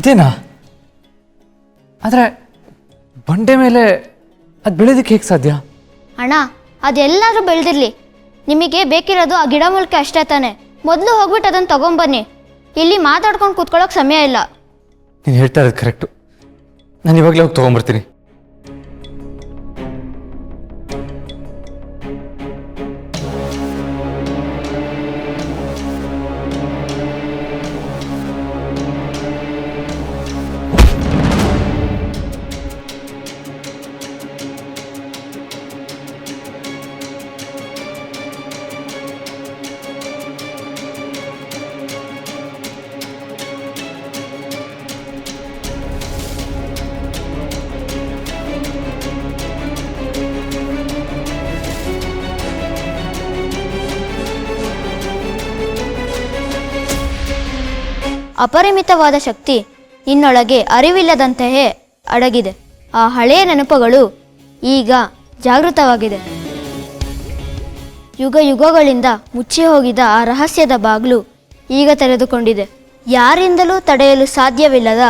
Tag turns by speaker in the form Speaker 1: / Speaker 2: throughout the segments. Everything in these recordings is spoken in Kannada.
Speaker 1: ಅದೇನಾ? ಆದರೆ ಬಂಡೆ ಮೇಲೆ ಅದು ಬೆಳೆಯೋದಕ್ಕೆ ಹೇಗೆ ಸಾಧ್ಯ?
Speaker 2: ಅಣ್ಣ, ಅದೆಲ್ಲಾದ್ರೂ ಬೆಳೆದಿರಲಿ, ನಿಮಗೆ ಬೇಕಿರೋದು ಆ ಗಿಡ ಮೂಲಿಕೆ ಅಷ್ಟೇ ತಾನೆ. ಮೊದಲು ಹೋಗ್ಬಿಟ್ಟು ಅದನ್ನು ತಗೊಂಬನ್ನಿ. ಇಲ್ಲಿ ಮಾತಾಡ್ಕೊಂಡು ಕೂತ್ಕೊಳ್ಳೋಕೆ ಸಮಯ ಇಲ್ಲ.
Speaker 1: ನೀನು ಹೇಳ್ತಾ ಇರೋದು ಕರೆಕ್ಟು. ನಾನು ಇವಾಗಲೇ ಹೋಗಿ ತೊಗೊಂಬರ್ತೀನಿ.
Speaker 2: ಅಪರಿಮಿತವಾದ ಶಕ್ತಿ ನಿನ್ನೊಳಗೆ ಅರಿವಿಲ್ಲದಂತೆಯೇ ಅಡಗಿದೆ. ಆ ಹಳೆಯ ನೆನಪುಗಳು ಈಗ ಜಾಗೃತವಾಗಿದೆ. ಯುಗ ಯುಗಗಳಿಂದ ಮುಚ್ಚಿ ಹೋಗಿದ್ದ ಆ ರಹಸ್ಯದ ಬಾಗಿಲು ಈಗ ತೆರೆದುಕೊಂಡಿದೆ. ಯಾರಿಂದಲೂ ತಡೆಯಲು ಸಾಧ್ಯವಿಲ್ಲದ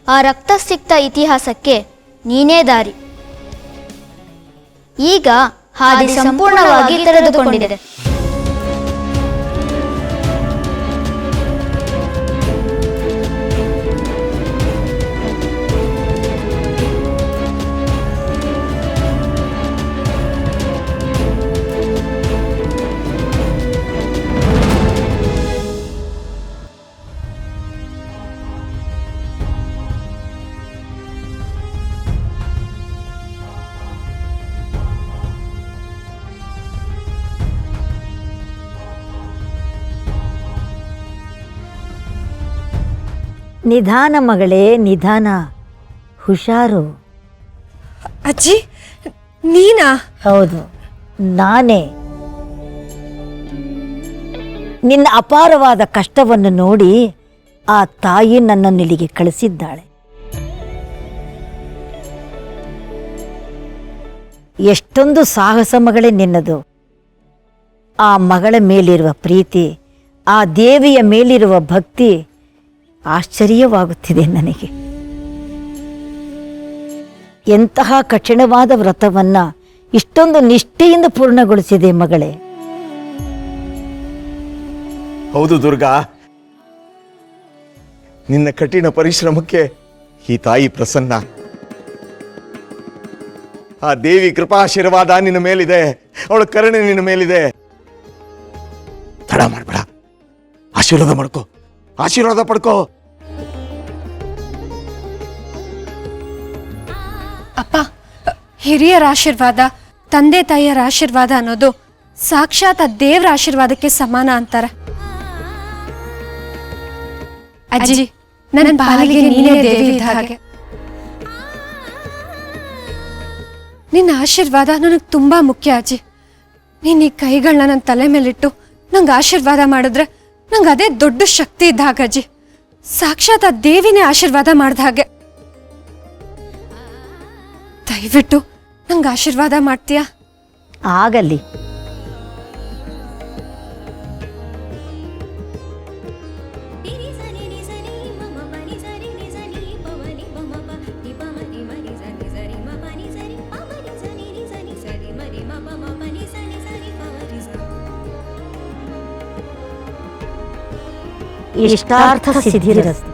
Speaker 2: ಆ ರಕ್ತಸಿಕ್ತ ಇತಿಹಾಸಕ್ಕೆ ನೀನೇ ದಾರಿ. ಈಗ ಹಾದಿ ಸಂಪೂರ್ಣವಾಗಿ ತೆರೆದುಕೊಂಡಿದೆ.
Speaker 3: ನಿಧಾನ ಮಗಳೇ, ನಿಧಾನ, ಹುಷಾರು.
Speaker 4: ಅಜ್ಜಿ, ನೀನಾ?
Speaker 3: ಹೌದು, ನಾನೇ. ನಿನ್ನ ಅಪಾರವಾದ ಕಷ್ಟವನ್ನು ನೋಡಿ ಆ ತಾಯಿ ನನ್ನನ್ನು ಇಲ್ಲಿಗೆ ಕಳಿಸಿದ್ದಾಳೆ. ಎಷ್ಟೊಂದು ಸಾಹಸ ಮಗಳೇ ನಿನ್ನದು. ಆ ಮಗಳ ಮೇಲಿರುವ ಪ್ರೀತಿ, ಆ ದೇವಿಯ ಮೇಲಿರುವ ಭಕ್ತಿ ಆಶ್ಚರ್ಯವಾಗುತ್ತಿದೆ ನನಗೆ. ಎಂತಹ ಕಠಿಣವಾದ ವ್ರತವನ್ನ ಇಷ್ಟೊಂದು ನಿಷ್ಠೆಯಿಂದ ಪೂರ್ಣಗೊಳಿಸಿದೆ ಮಗಳೇ.
Speaker 5: ಹೌದು ದುರ್ಗಾ, ನಿನ್ನ ಕಠಿಣ ಪರಿಶ್ರಮಕ್ಕೆ ಈ ತಾಯಿ ಪ್ರಸನ್ನ. ಆ ದೇವಿ ಕೃಪಾಶೀರ್ವಾದ ನಿನ್ನ ಮೇಲಿದೆ, ಅವಳ ಕರುಣೆ ನಿನ್ನ ಮೇಲಿದೆ. ತಡ ಮಾಡಬೇಡ, ಆಶೀರ್ವಾದ ಮಾಡ್ಕೋ, ಆಶೀರ್ವಾದ ಪಡ್ಕೋ.
Speaker 4: ಅಪ್ಪ, ಹಿರಿಯರ ಆಶೀರ್ವಾದ, ತಂದೆ ತಾಯಿಯರ ಆಶೀರ್ವಾದ ಅನ್ನೋದು ಸಾಕ್ಷಾತ್ ದೇವ್ರ ಆಶೀರ್ವಾದಕ್ಕೆ ಸಮಾನ ಅಂತಾರೆ. ಅಜ್ಜಿ, ನನ್ನ ಪಾಲಿಗೆ ನೀನೇ ದೇವಿ ಇದ್ದ ಹಾಗೆ. ನಿನ್ನ ಆಶೀರ್ವಾದ ನನಗೆ ತುಂಬಾ ಮುಖ್ಯ ಅಜ್ಜಿ. ನೀನ್ ಈ ಕೈಗಳನ್ನ ನನ್ನ ತಲೆ ಮೇಲಿಟ್ಟು ನಂಗೆ ಆಶೀರ್ವಾದ ಮಾಡಿದ್ರೆ ನಂಗೆ ಅದೇ ದೊಡ್ಡ ಶಕ್ತಿ ಇದ್ದ ಹಾಗೆ ಅಜ್ಜಿ. ಸಾಕ್ಷಾತ್ ದೇವಿನೇ ಆಶೀರ್ವಾದ ಮಾಡ್ದ ಹಾಗೆ. ದಯವಿಟ್ಟು ನಂಗೆ ಆಶೀರ್ವಾದ ಮಾಡ್ತೀಯಾ?
Speaker 3: ಆಗಲಿ. ಇಷ್ಟಾರ್ಥ ಸಿದ್ಧಿರಸ್ತು.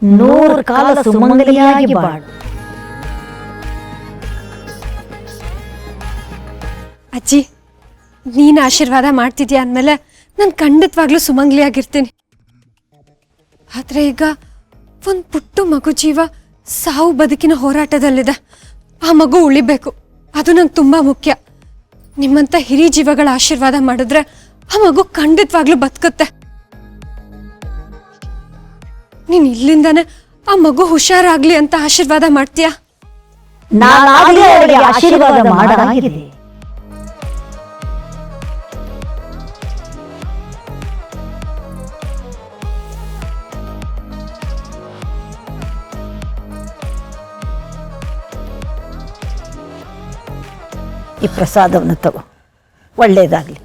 Speaker 3: ನೂರು ಕಾಲ ಸುಮಂಗಲಿಯಾಗಿ ಬಾಳು.
Speaker 4: ಅಜ್ಜಿ, ನೀನು ಆಶೀರ್ವಾದ ಮಾಡ್ತಿದ್ಯಾ ಅಂದಮೇಲೆ ನಾನು ಖಂಡಿತವಾಗ್ಲೂ ಸುಮಂಗ್ಲಿಯಾಗಿರ್ತೀನಿ. ಆದ್ರೆ ಈಗ ಒಂದು ಪುಟ್ಟು ಮಗು ಜೀವ ಸಾವು ಬದುಕಿನ ಹೋರಾಟದಲ್ಲಿದೆ. ಆ ಮಗು ಉಳಿಬೇಕು, ಅದು ನಂಗೆ ತುಂಬಾ ಮುಖ್ಯ. ನಿಮ್ಮಂತ ಹಿರಿ ಜೀವಗಳ ಆಶೀರ್ವಾದ ಮಾಡಿದ್ರೆ ಆ ಮಗು ಖಂಡಿತವಾಗ್ಲೂ ಬದುಕುತ್ತೆ. ನೀನ್ ಇಲ್ಲಿಂದಾನೆ ಆ ಮಗು ಹುಷಾರಾಗ್ಲಿ ಅಂತ ಆಶೀರ್ವಾದ ಮಾಡ್ತೀಯಾ?
Speaker 3: ನಾನಾಗಲೇ ಅವರಿಗೆ ಆಶೀರ್ವಾದ ಮಾಡಲಾಗಿದೆ. ಈ ಪ್ರಸಾದವನ್ನು ತಗೋ, ಒಳ್ಳೆಯದಾಗಲಿ.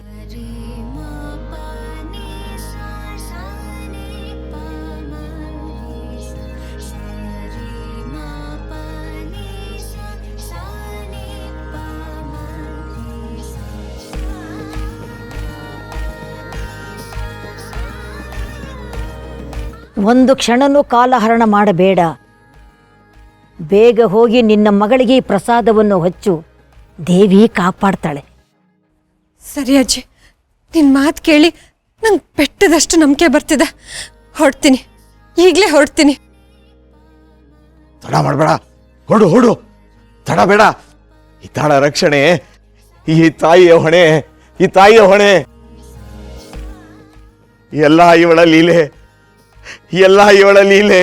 Speaker 3: ಒಂದು ಕ್ಷಣನೂ ಕಾಲಹರಣ ಮಾಡಬೇಡ. ಬೇಗ ಹೋಗಿ ನಿನ್ನ ಮಗಳಿಗೆ ಈ ಪ್ರಸಾದವನ್ನು ಹಚ್ಚು. ದೇವಿ ಕಾಪಾಡ್ತಾಳೆ.
Speaker 4: ಸರಿ ಅಜ್ಜಿ, ನಿನ್ನ ಮಾತು ಕೇಳಿ ನಂಗೆ ಬೆಟ್ಟದಷ್ಟು ನಂಬಿಕೆ ಬರ್ತಿದೆ. ಹೊರಡ್ತೀನಿ, ಈಗಲೇ ಹೊರಡ್ತೀನಿ.
Speaker 5: ತಡ ಮಾಡಬೇಡ, ಹೊಡು ಹೊಡು, ತಡ ಬೇಡ. ಈ ತಾಳ ರಕ್ಷಣೆ ಈ ತಾಯಿಯ ಹೊಣೆ, ಈ ತಾಯಿಯ ಹೊಣೆ. ಎಲ್ಲ ಇವಳ ಲೀಲೆ, ಎಲ್ಲ ಇವಳ ಲೀಲೆ.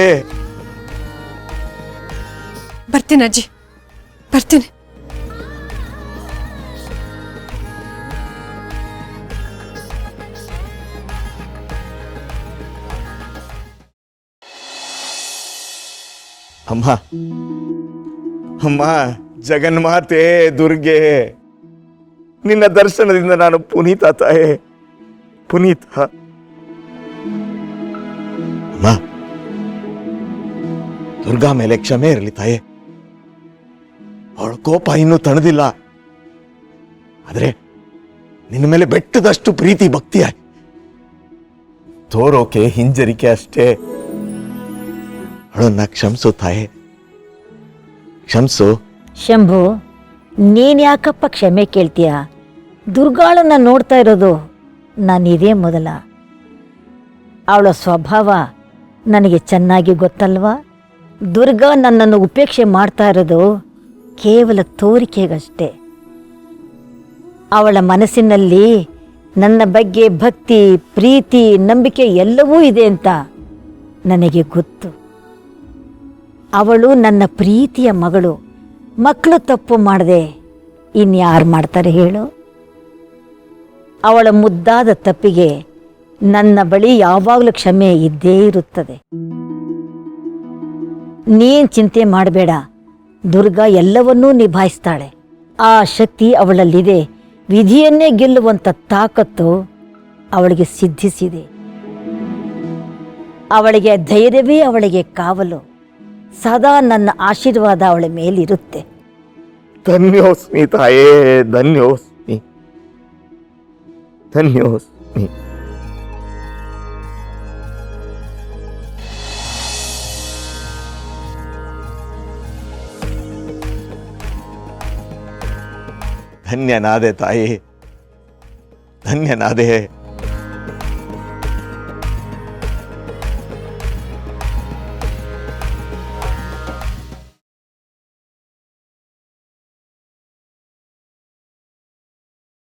Speaker 4: ಬರ್ತೀನಿ ಅಜ್ಜಿ, ಬರ್ತೀನಿ.
Speaker 5: ಅಮ್ಮ, ಅಮ್ಮ, ಜಗನ್ಮಾತೆ ದುರ್ಗೆ, ನಿನ್ನ ದರ್ಶನದಿಂದ ನಾನು ಪುನೀತ ತಾಯೇ, ಪುನೀತ. ಅಮ್ಮ, ದುರ್ಗಾ ಮೇಲೆ ಕ್ಷಮೆ ಇರಲಿ ತಾಯೇ. ಅವಳ ಕೋಪ ಇನ್ನೂ ತಣದಿಲ್ಲ. ಆದ್ರೆ ನಿನ್ನ ಮೇಲೆ ಬೆಟ್ಟದಷ್ಟು ಪ್ರೀತಿ ಭಕ್ತಿ ತೋರೋಕೆ ಹಿಂಜರಿಕೆ ಅಷ್ಟೇ. ಅವಳನ್ನ ಕ್ಷಮಿಸು ತಾಯೇ, ಕ್ಷಮಿಸು.
Speaker 3: ಶಂಭು, ನೀನು ಯಾಕಪ್ಪ ಕ್ಷಮೆ ಕೇಳ್ತೀಯ? ದುರ್ಗಾಳನ್ನ ನೋಡ್ತಾ ಇರೋದು ನಾನು ಇದೇ ಮೊದಲ. ಅವಳ ಸ್ವಭಾವ ನನಗೆ ಚೆನ್ನಾಗಿ ಗೊತ್ತಲ್ವಾ? ದುರ್ಗಾ ನನ್ನನ್ನು ಉಪೇಕ್ಷೆ ಮಾಡ್ತಾ ಇರೋದು ಕೇವಲ ತೋರಿಕೆಗಷ್ಟೇ. ಅವಳ ಮನಸ್ಸಿನಲ್ಲಿ ನನ್ನ ಬಗ್ಗೆ ಭಕ್ತಿ, ಪ್ರೀತಿ, ನಂಬಿಕೆ ಎಲ್ಲವೂ ಇದೆ ಅಂತ ನನಗೆ ಗೊತ್ತು. ಅವಳು ನನ್ನ ಪ್ರೀತಿಯ ಮಗಳು. ಮಕ್ಕಳು ತಪ್ಪು ಮಾಡದೆ ಇನ್ಯಾರು ಮಾಡ್ತಾರೆ ಹೇಳು? ಅವಳ ಮುದ್ದಾದ ತಪ್ಪಿಗೆ ನನ್ನ ಬಳಿ ಯಾವಾಗಲೂ ಕ್ಷಮೆ ಇದ್ದೇ ಇರುತ್ತದೆ. ನೀನ್ ಚಿಂತೆ ಮಾಡಬೇಡ, ದುರ್ಗಾ ಎಲ್ಲವನ್ನೂ ನಿಭಾಯಿಸ್ತಾಳೆ. ಆ ಶಕ್ತಿ ಅವಳಲ್ಲಿದೆ. ವಿಧಿಯನ್ನೇ ಗೆಲ್ಲುವಂಥ ತಾಕತ್ತು ಅವಳಿಗೆ ಸಿದ್ಧಿಸಿದೆ. ಅವಳಿಗೆ ಧೈರ್ಯವೇ ಅವಳಿಗೆ ಕಾವಲು. ಸದಾ ನನ್ನ ಆಶೀರ್ವಾದ ಅವಳ ಮೇಲಿರುತ್ತೆ.
Speaker 5: ಧನ್ಯೋಸ್ಮಿ ತಾಯೇ, ಧನ್ಯೋಸ್ಮಿ, ಧನ್ಯೋಸ್ಮಿ. ಧನ್ಯನಾದೆ ತಾಯಿ, ಧನ್ಯನಾದೆ.